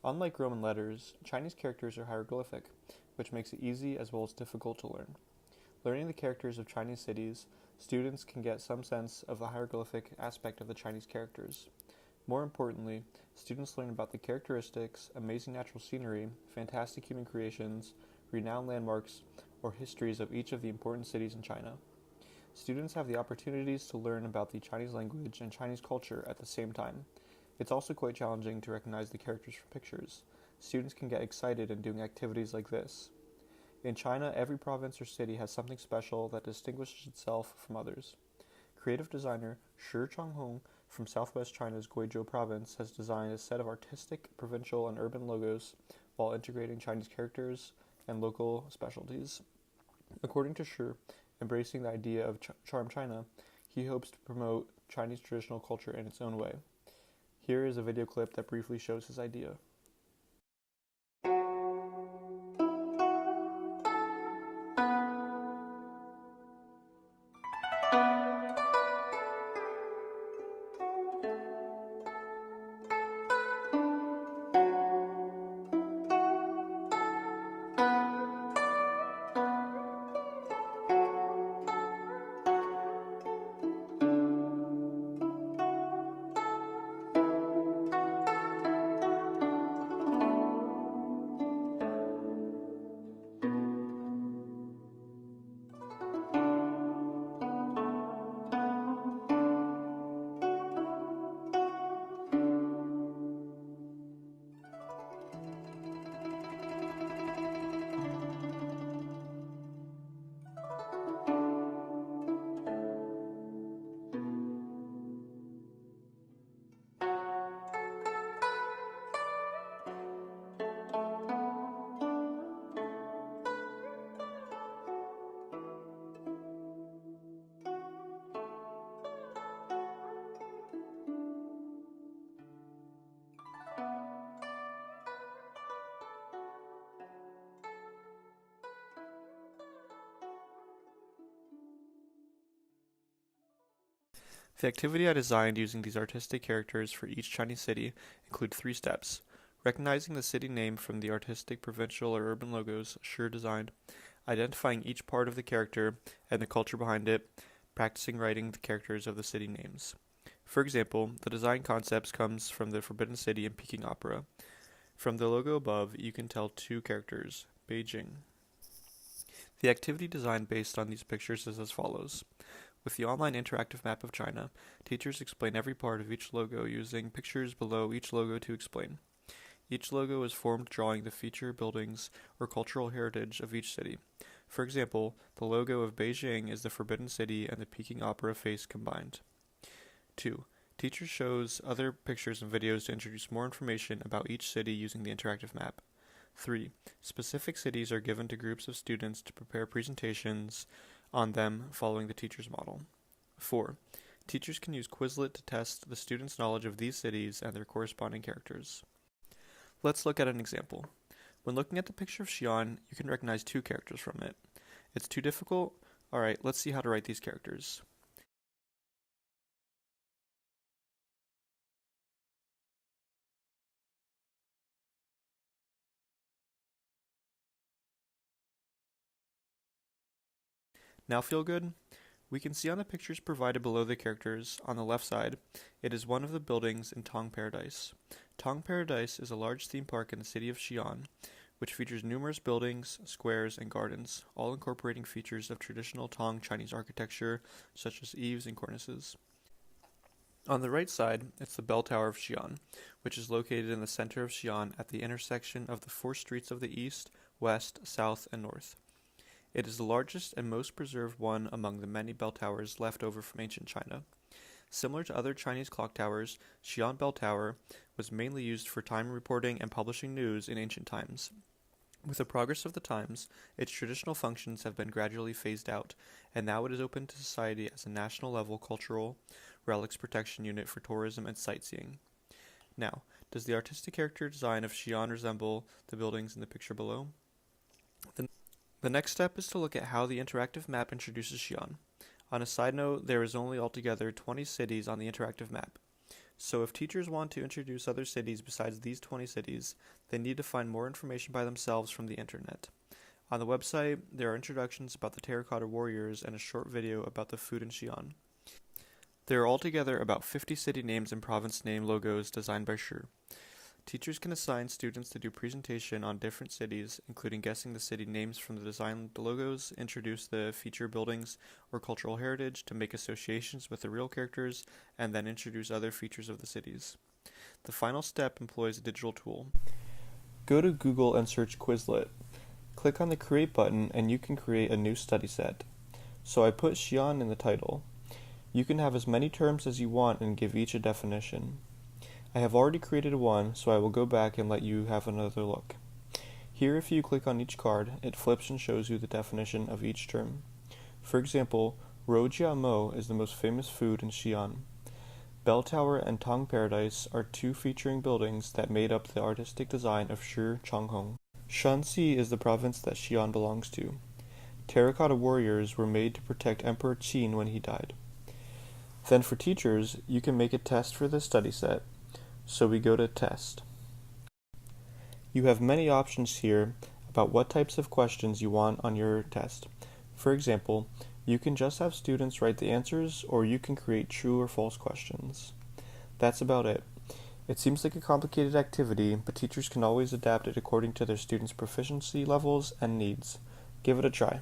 Unlike Roman letters, Chinese characters are hieroglyphic, which makes it easy as well as difficult to learn. Learning the characters of Chinese cities, students can get some sense of the hieroglyphic aspect of the Chinese characters. More importantly, students learn about the characteristics, amazing natural scenery, fantastic human creations, renowned landmarks, or histories of each of the important cities in China. Students have the opportunities to learn about the Chinese language and Chinese culture at the same time. It's also quite challenging to recognize the characters from pictures. Students can get excited in doing activities like this. In China, every province or city has something special that distinguishes itself from others. Creative designer Shi Changhong from southwest China's Guizhou province has designed a set of artistic, provincial, and urban logos while integrating Chinese characters and local specialties. According to Shi, embracing the idea of Charm China, he hopes to promote Chinese traditional culture in its own way. Here is a video clip that briefly shows his idea. The activity I designed using these artistic characters for each Chinese city include 3 steps: recognizing the city name from the artistic, provincial, or urban logos Shi designed, identifying each part of the character and the culture behind it, practicing writing the characters of the city names. For example, the design concepts comes from the Forbidden City and Peking Opera. From the logo above, you can tell 2 characters, Beijing. The activity design based on these pictures is as follows. With the online interactive map of China, teachers explain every part of each logo using pictures below each logo to explain. Each logo is formed drawing the feature, buildings, or cultural heritage of each city. For example, the logo of Beijing is the Forbidden City and the Peking Opera face combined. 2. Teacher shows other pictures and videos to introduce more information about each city using the interactive map. 3. Specific cities are given to groups of students to prepare presentations on them following the teacher's model. 4. Teachers can use Quizlet to test the students' knowledge of these cities and their corresponding characters. Let's look at an example. When looking at the picture of Xi'an, you can recognize 2 characters from it. It's too difficult? Alright, let's see how to write these characters. Now feel good? We can see on the pictures provided below the characters, on the left side, it is one of the buildings in Tong Paradise. Tong Paradise is a large theme park in the city of Xi'an, which features numerous buildings, squares, and gardens, all incorporating features of traditional Tong Chinese architecture, such as eaves and cornices. On the right side, it's the Bell Tower of Xi'an, which is located in the center of Xi'an at the intersection of the 4 streets of the east, west, south, and north. It is the largest and most preserved one among the many bell towers left over from ancient China. Similar to other Chinese clock towers, Xi'an Bell Tower was mainly used for time reporting and publishing news in ancient times. With the progress of the times, its traditional functions have been gradually phased out, and now it is open to society as a national-level cultural relics protection unit for tourism and sightseeing. Now, does the artistic character design of Xi'an resemble the buildings in the picture below? The next step is to look at how the interactive map introduces Xi'an. On a side note, there is only altogether 20 cities on the interactive map. So if teachers want to introduce other cities besides these 20 cities, they need to find more information by themselves from the internet. On the website, there are introductions about the terracotta warriors and a short video about the food in Xi'an. There are altogether about 50 city names and province name logos designed by Shi. Teachers can assign students to do presentation on different cities, including guessing the city names from the designed logos, introduce the feature buildings or cultural heritage to make associations with the real characters, and then introduce other features of the cities. The final step employs a digital tool. Go to Google and search Quizlet. Click on the Create button and you can create a new study set. So I put Xi'an in the title. You can have as many terms as you want and give each a definition. I have already created one, so I will go back and let you have another look. Here, if you click on each card, it flips and shows you the definition of each term. For example, Rojia Mo is the most famous food in Xi'an. Bell Tower and Tang Paradise are two featuring buildings that made up the artistic design of Shi Changhong. Shanxi is the province that Xi'an belongs to. Terracotta warriors were made to protect Emperor Qin when he died. Then for teachers, you can make a test for this study set. So we go to Test. You have many options here about what types of questions you want on your test. For example, you can just have students write the answers, or you can create true or false questions. That's about it. It seems like a complicated activity, but teachers can always adapt it according to their students' proficiency levels and needs. Give it a try.